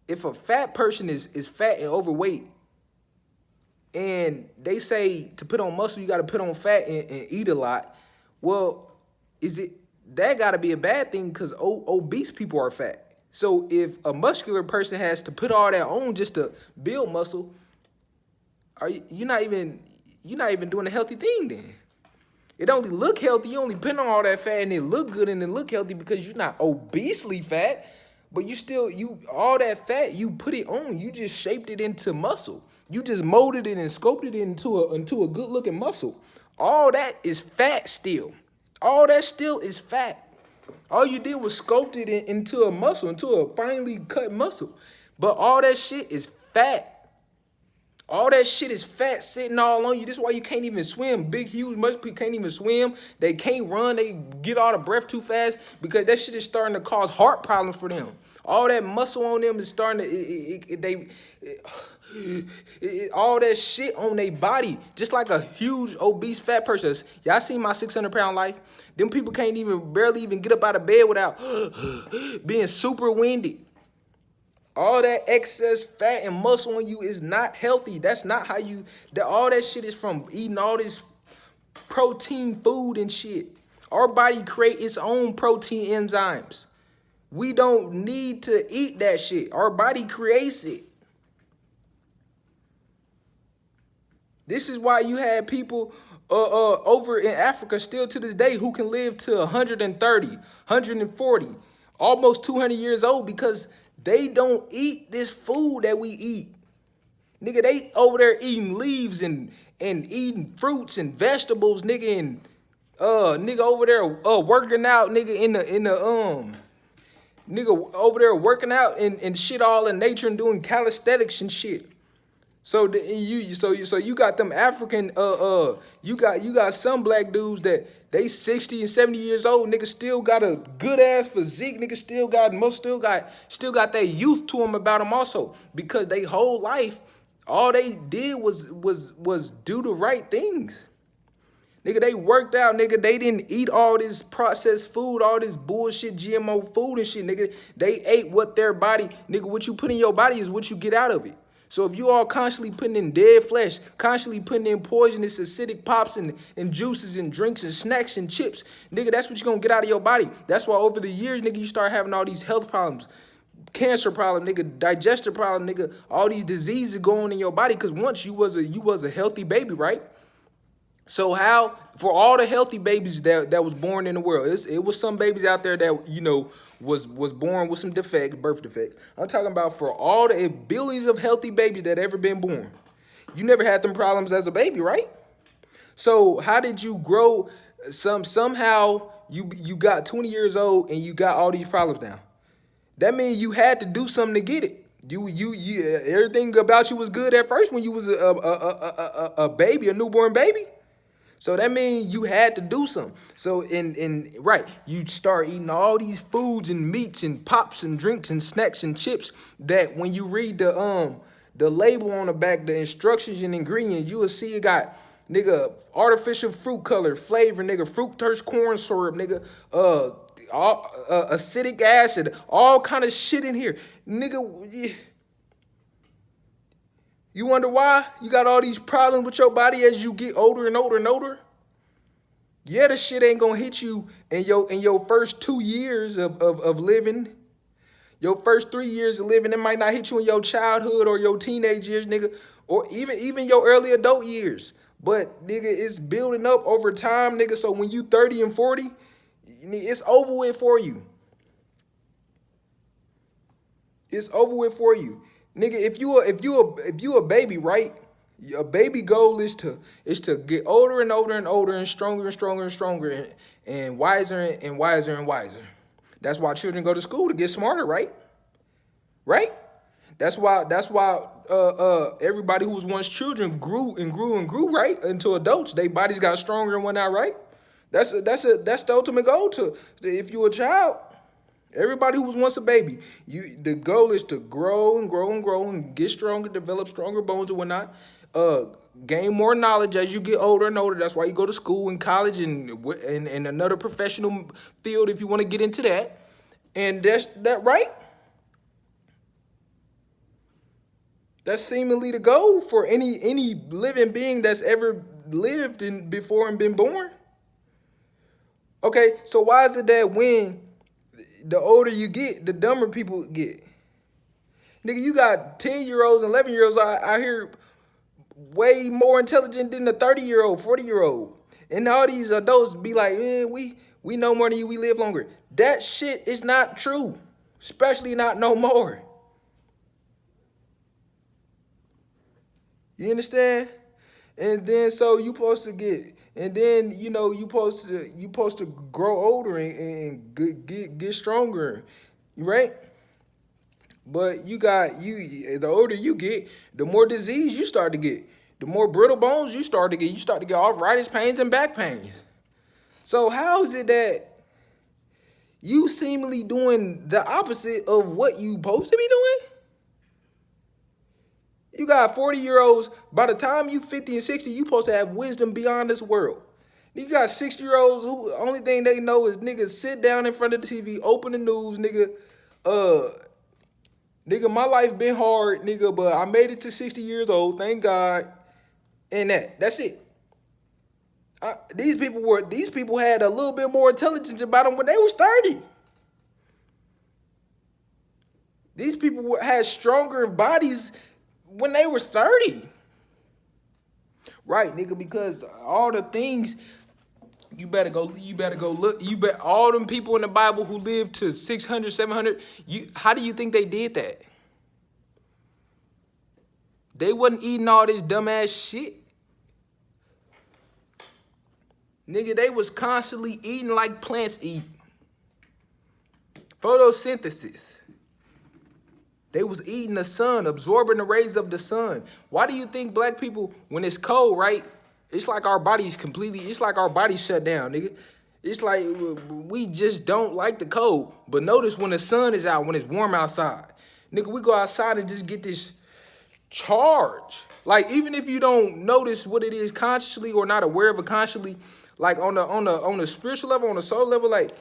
if a fat person is fat and overweight, and they say to put on muscle, you got to put on fat and eat a lot. Well, is it that got to be a bad thing because obese people are fat. So if a muscular person has to put all that on just to build muscle, you're not even doing a healthy thing then. It only look healthy. You only put on all that fat and it look good and it look healthy because you're not obesely fat, but you all that fat you put it on. You just shaped it into muscle. You just molded it and sculpted it into a good looking muscle. All that is fat still. All that still is fat. All you did was sculpt it into a muscle, into a finely cut muscle. But all that shit is fat. All that shit is fat sitting all on you. This is why you can't even swim. Big, huge, much people can't even swim. They can't run. They get all the breath too fast because that shit is starting to cause heart problems for them. All that muscle on them is starting to, all that shit on their body, just like a huge obese fat person. Y'all seen my 600-pound life? Them people can't even barely even get up out of bed without being super winded. All that excess fat and muscle on you is not healthy. That's not how all that shit is from eating all this protein food and shit. Our body create its own protein enzymes. We don't need to eat that shit. Our body creates it. This is why you had people over in Africa still to this day who can live to 130, 140, almost 200 years old because they don't eat this food that we eat. Nigga, they over there eating leaves and eating fruits and vegetables, nigga, and nigga over there working out, nigga, in the nigga over there working out and shit all in nature and doing calisthenics and shit. So you got them African you got some black dudes that they 60 and 70 years old, nigga still got a good ass physique, nigga still got that youth to them about them also because they whole life all they did was do the right things. Nigga, they worked out, nigga. They didn't eat all this processed food, all this bullshit GMO food and shit, nigga. They ate what their body, nigga, what you put in your body is what you get out of it. So if you all constantly putting in dead flesh, constantly putting in poisonous acidic pops and juices and drinks and snacks and chips, nigga, that's what you're going to get out of your body. That's why over the years, nigga, you start having all these health problems, cancer problem, nigga, digestive problem, nigga, all these diseases going in your body because once you was a healthy baby, right? So how, for all the healthy babies that was born in the world, it was some babies out there that, you know, was born with some defects, birth defects. I'm talking about for all the billions of healthy babies that ever been born. You never had them problems as a baby, right? So how did you grow somehow you got 20 years old and you got all these problems now? That means you had to do something to get it. You everything about you was good at first when you was a baby, a newborn baby. So that means you had to do something. So right, you start eating all these foods and meats and pops and drinks and snacks and chips that when you read the label on the back, the instructions and ingredients, you will see it got nigga artificial fruit color, flavor, nigga, fructose corn syrup, nigga, acidic acid, all kind of shit in here. Nigga, you wonder why you got all these problems with your body as you get older and older and older? Yeah, the shit ain't gonna hit you in your first 2 years of living. Your first 3 years of living, it might not hit you in your childhood or your teenage years, nigga, or even your early adult years. But nigga, it's building up over time, nigga. So when you 30 and 40, it's over with for you. It's over with for you. Nigga, if you a baby, right? A baby goal is to get older and older and older and stronger and stronger and stronger and wiser and wiser and wiser. That's why children go to school to get smarter, right? Right? That's why everybody who was once children grew and grew and grew, right? Until adults, their bodies got stronger and whatnot, right? That's the ultimate goal to if you're a child. Everybody who was once a baby, the goal is to grow and grow and grow and get stronger, develop stronger bones and whatnot. Gain more knowledge as you get older and older. That's why you go to school and college and another professional field if you want to get into that. And that's that right. That's seemingly the goal for any living being that's ever lived in before and been born. Okay, so why is it that when the older you get, the dumber people get? Nigga, you got 10-year-olds and 11-year-olds out here way more intelligent than the 30-year-old, 40-year-old. And all these adults be like, man, we know more than you, we live longer. That shit is not true, especially not no more. You understand? And then so you supposed to get, and then you know you supposed to grow older and get stronger, right? But the older you get, the more disease you start to get, the more brittle bones you start to get. You start to get arthritis pains and back pains. So how is it that you seemingly doing the opposite of what you supposed to be doing? You got 40-year-olds, by the time you 50 and 60, you supposed to have wisdom beyond this world. You got 60-year-olds who only thing they know is nigga sit down in front of the TV, open the news, nigga, my life been hard, nigga, but I made it to 60 years old, thank God. And that's it. These people had a little bit more intelligence about them when they was 30. These people had stronger bodies when they was 30. Right, nigga, because all the things you better go look. All them people in the Bible who lived to 600, 700, how do you think they did that? They wasn't eating all this dumbass shit. Nigga, they was constantly eating like plants eat. Photosynthesis. They was eating the sun, absorbing the rays of the sun. Why do you think black people, when it's cold, right? It's like our bodies shut down, nigga. It's like we just don't like the cold. But notice when the sun is out, when it's warm outside, nigga, we go outside and just get this charge. Like, even if you don't notice what it is consciously or not aware of it consciously, like on the spiritual level, on the soul level, like,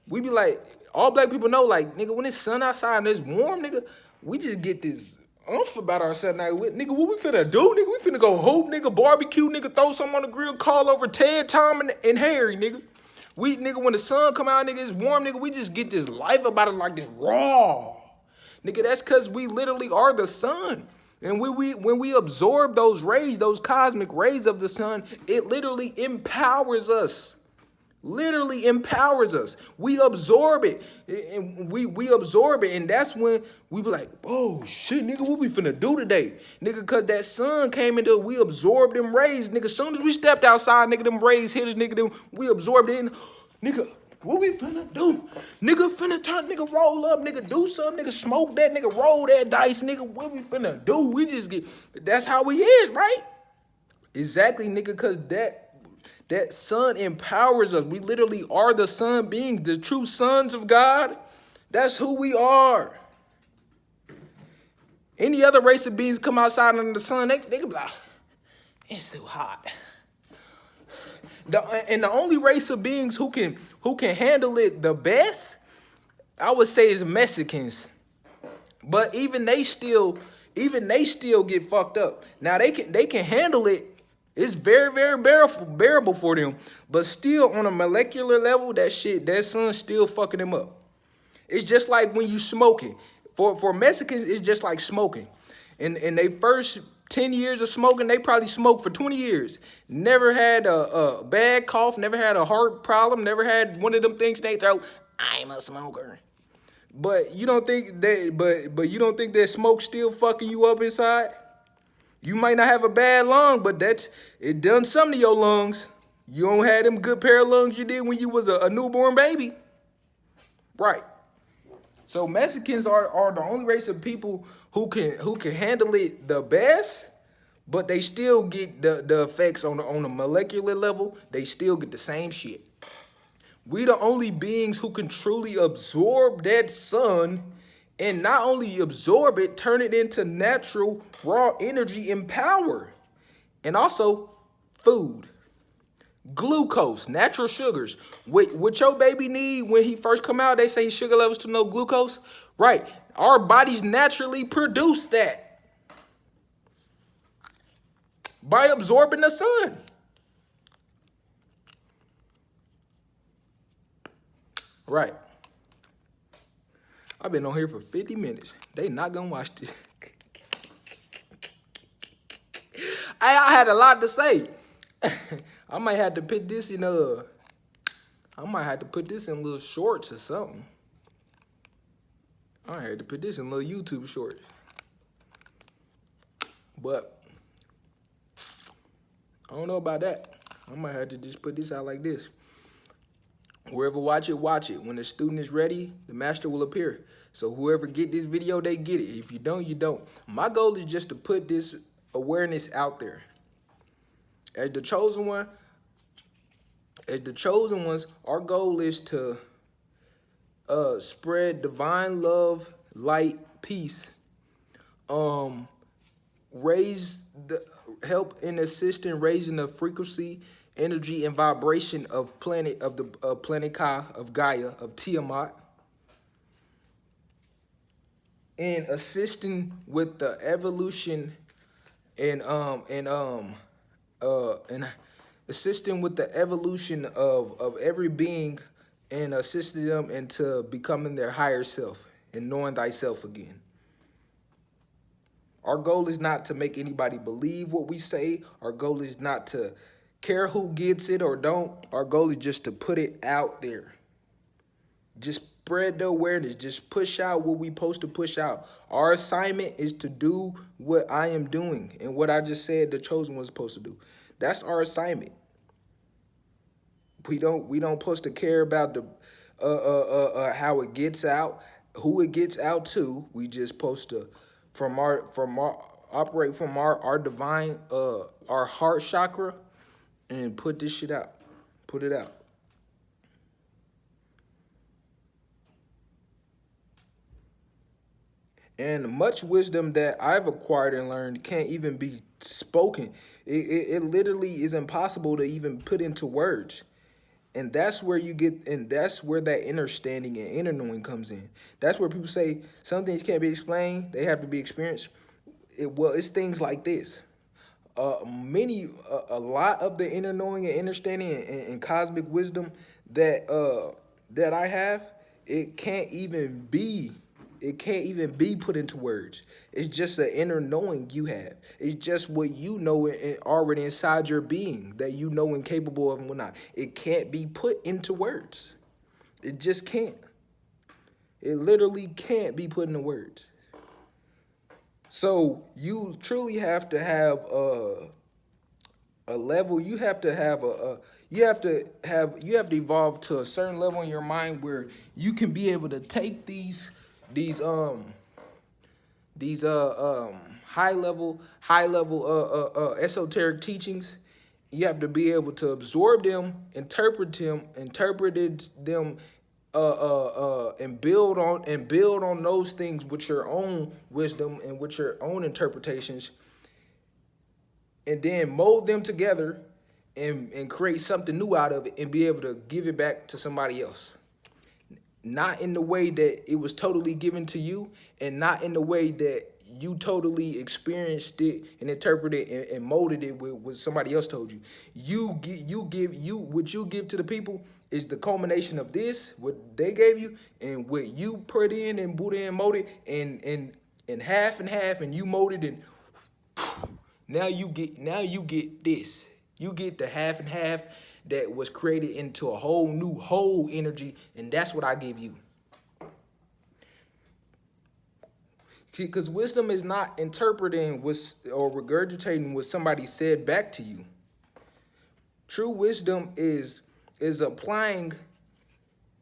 we be like, all black people know, like, nigga, when it's sun outside and it's warm, nigga, we just get this umph about ourselves. Now, nigga, what we finna do, nigga? We finna go hoop, nigga, barbecue, nigga, throw something on the grill, call over Ted, Tom, and Harry, nigga. Nigga, when the sun come out, nigga, it's warm, nigga, we just get this life about it like this raw. Nigga, that's because we literally are the sun. And when we absorb those rays, those cosmic rays of the sun, it literally empowers us. Literally empowers us. We absorb it. And we absorb it. And that's when we be like, oh shit, nigga, what we finna do today? Nigga, cause that sun came into, we absorbed them rays. Nigga, as soon as we stepped outside, nigga, them rays hit us, nigga, we absorbed it. And, nigga, what we finna do? Nigga finna turn, nigga roll up, nigga do something, nigga smoke that, nigga roll that dice, nigga, what we finna do? We just get, that's how we is, right? Exactly, nigga, cause that sun empowers us. We literally are the sun beings, the true sons of God. That's who we are. Any other race of beings come outside under the sun, they be like, it's too hot. And the only race of beings who can handle it the best, I would say, is Mexicans. But even they still get fucked up. Now they can handle it. It's very, very bearable for them. But still, on a molecular level, that sun's still fucking them up. It's just like when you smoking. For Mexicans, it's just like smoking. In they first 10 years of smoking, they probably smoked for 20 years. Never had a bad cough, never had a heart problem, never had one of them things they throw, I'm a smoker. But you don't think you don't think that smoke still fucking you up inside? You might not have a bad lung, but it done something to your lungs. You don't have them good pair of lungs you did when you was a newborn baby. Right. So Mexicans are the only race of people who can handle it the best, but they still get the effects on the molecular level. They still get the same shit. We the only beings who can truly absorb that sun, and not only absorb it, turn it into natural raw energy and power. And also food, glucose, natural sugars. What your baby need when he first come out, they say sugar levels to no glucose. Right. Our bodies naturally produce that by absorbing the sun. Right. I've been on here for 50 minutes. They not gonna watch this. I had a lot to say. I might have to put this in I might have to put this in little shorts or something. I had to put this in little YouTube shorts. But I don't know about that. I might have to just put this out like this. Whoever watch it, watch it. When the student is ready, the master will appear. So whoever get this video, they get it. If you don't, you don't. My goal is just to put this awareness out there. As the chosen ones, our goal is to spread divine love, light, peace, help and assist in raising the frequency, energy, and vibration of planet Ka, of Gaia, of Tiamat, and assisting with the evolution and assisting with the evolution of every being, and assisting them into becoming their higher self and knowing thyself again. Our goal is not to make anybody believe what we say. Our goal is not to care who gets it or don't. Our goal is just to put it out there. Just spread the awareness. Just push out what we supposed to push out. Our assignment is to do what I am doing and what I just said the chosen was supposed to do. That's our assignment. We don't supposed to care about the how it gets out, who it gets out to. We just supposed to operate from our divine our heart chakra and put this shit out. Put it out. And much wisdom that I've acquired and learned can't even be spoken. It literally is impossible to even put into words. And that's where that's where that understanding and inner knowing comes in. That's where people say some things can't be explained, they have to be experienced. It's things like this. A lot of the inner knowing and understanding and cosmic wisdom that I have, it can't even be put into words. It's just an inner knowing you have. It's just what you know already inside your being that you know and capable of and whatnot. It can't be put into words. It just can't. It literally can't be put into words. So you truly have to have a level. You have to evolve to a certain level in your mind where you can be able to take these high level esoteric teachings. You have to be able to absorb them, interpret them, and build on those things with your own wisdom and with your own interpretations, and then mold them together and create something new out of it and be able to give it back to somebody else. Not in the way that it was totally given to you, and not in the way that you totally experienced it and interpreted it and molded it with what somebody else told you. What you give to the people is the culmination of this, what they gave you, and what you put in and Buddha and molded and half and half, and you molded, and now you get this. You get the half and half that was created into a whole new whole energy, and that's what I give you. See, because wisdom is not interpreting or regurgitating what somebody said back to you. True wisdom is applying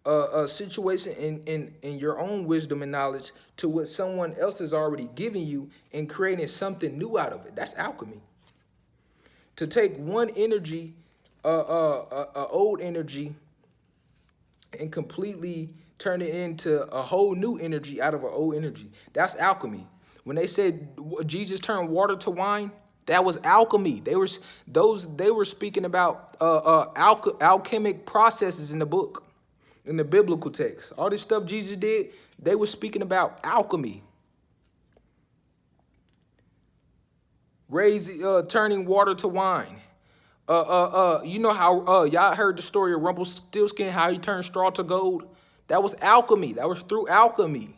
a situation in your own wisdom and knowledge to what someone else has already given you and creating something new out of it. That's alchemy. To take one energy, old energy, and completely turn it into a whole new energy out of an old energy. That's alchemy. When they said Jesus turned water to wine, that was alchemy. They were speaking about alchemic processes in the book, in the biblical text. All this stuff Jesus did, they were speaking about alchemy. Turning water to wine. You know how y'all heard the story of Rumpelstiltskin, how he turned straw to gold? That was alchemy. That was through alchemy.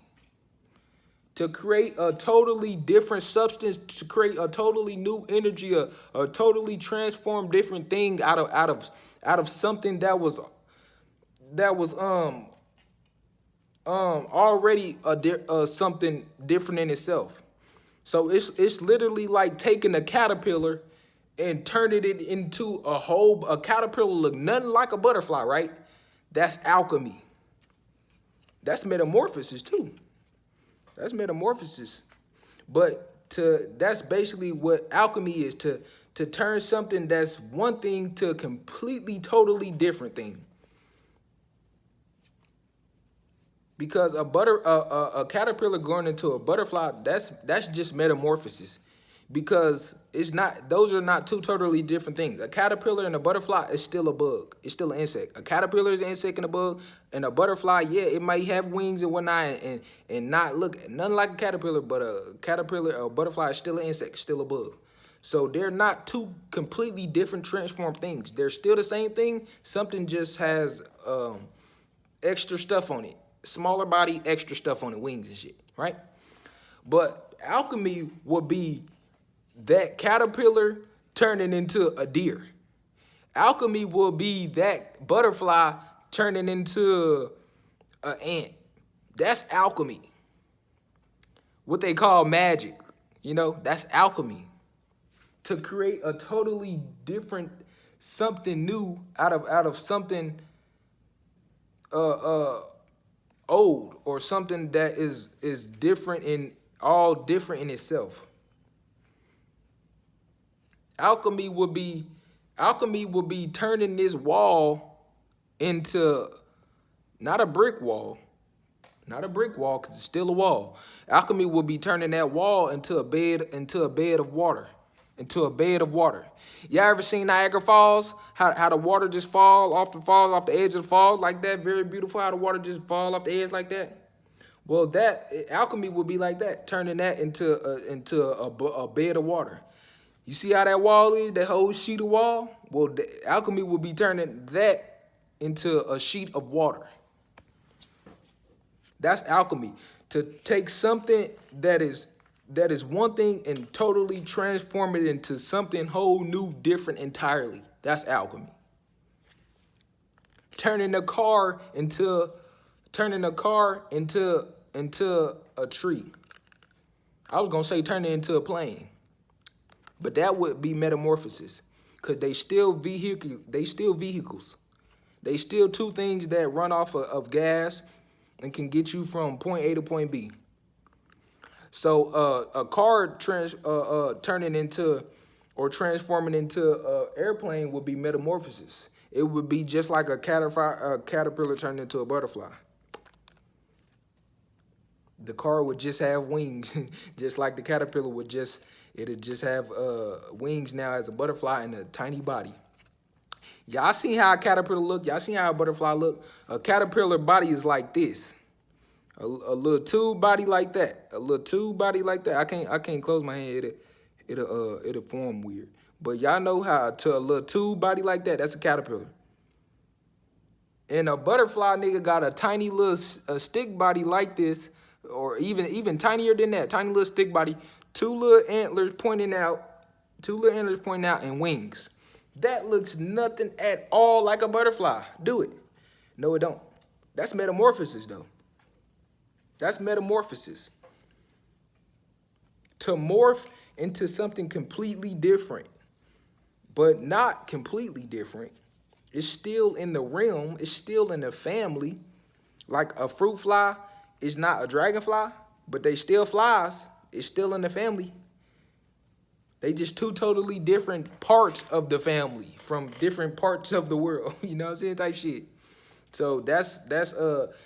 To create a totally different substance, to create a totally new energy, a totally transformed different thing out of something that was already something different in itself. So it's literally like taking a caterpillar and turning it into a caterpillar look nothing like a butterfly, right? That's alchemy. That's metamorphosis too. That's metamorphosis. But that's basically what alchemy is, to turn something that's one thing to a completely, totally different thing. Because a caterpillar going into a butterfly, that's just metamorphosis. Because those are not two totally different things. A caterpillar and a butterfly is still a bug. It's still an insect. A caterpillar is an insect and a bug, and a butterfly, yeah, it might have wings and whatnot and not look nothing like a caterpillar, but a butterfly is still an insect, still a bug. So they're not two completely different transformed things. They're still the same thing. Something just has extra stuff on it. Smaller body, extra stuff on it, wings and shit, right? But alchemy would be that caterpillar turning into a deer. Alchemy will be that butterfly turning into an ant. That's alchemy. What they call magic, that's alchemy. To create a totally different something new out of something old, or something that is different different in itself. Alchemy would be turning this wall into not a brick wall because it's still a wall. Alchemy will be turning that wall into a bed of water. Y'all ever seen Niagara Falls? How the water just falls off the edge of the falls like that? Very beautiful how the water just fall off the edge like that. Well, that alchemy would be like that, turning that into a bed of water. You see how that wall is, that whole sheet of wall? Well, the alchemy will be turning that into a sheet of water. That's alchemy. To take something that is one thing and totally transform it into something whole new, different entirely. That's alchemy. Turning a car into a tree. I was gonna say turn it into a plane, but that would be metamorphosis, because they still vehicles. They still two things that run off of gas and can get you from point A to point B. So a car turning into or transforming into an airplane would be metamorphosis. It would be just like a caterpillar turning into a butterfly. The car would just have wings, just like the caterpillar it'd just have wings now as a butterfly and a tiny body. Y'all seen how a caterpillar look? Y'all seen how a butterfly look? A caterpillar body is like this. A little tube body like that. I can't close my hand. It'll form weird. But y'all know how to a little tube body like that, that's a caterpillar. And a butterfly nigga got a tiny little stick body like this, or even tinier than that, tiny little stick body, two little antlers pointing out, and wings. That looks nothing at all like a butterfly. Do it. No, it don't. That's metamorphosis, though. That's metamorphosis. To morph into something completely different, but not completely different. It's still in the realm. It's still in the family. Like a fruit fly is not a dragonfly, but they still flies. It's still in the family. They just two totally different parts of the family from different parts of the world. You know what I'm saying? Type shit. So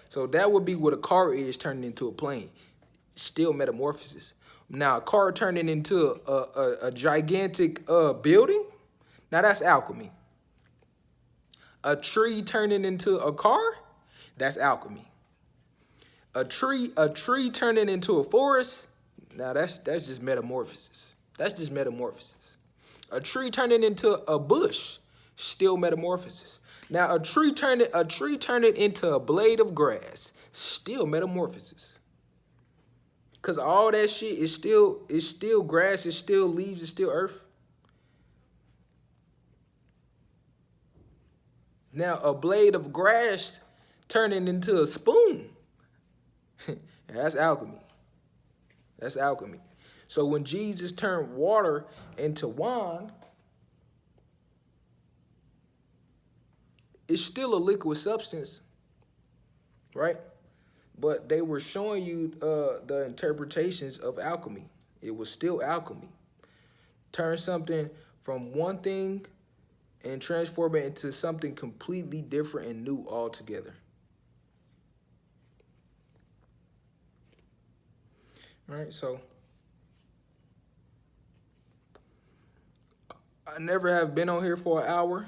so that would be what a car is turning into a plane. Still metamorphosis. Now a car turning into a gigantic building. Now that's alchemy. A tree turning into a car, that's alchemy. A tree turning into a forest, now that's just metamorphosis. That's just metamorphosis. A tree turning into a bush, still metamorphosis. Now a tree turning into a blade of grass, still metamorphosis. Cause all that shit is still grass, it's still leaves, it's still earth. Now a blade of grass turning into a spoon. That's alchemy. That's alchemy. So when Jesus turned water into wine, it's still a liquid substance, right? But they were showing you the interpretations of alchemy. It was still alchemy. Turn something from one thing and transform it into something completely different and new altogether. All right, so I never have been on here for an hour.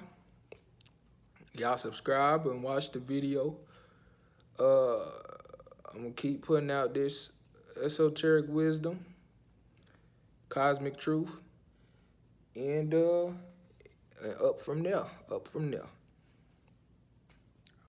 Y'all subscribe and watch the video. I'm gonna keep putting out this esoteric wisdom, cosmic truth, and up from there.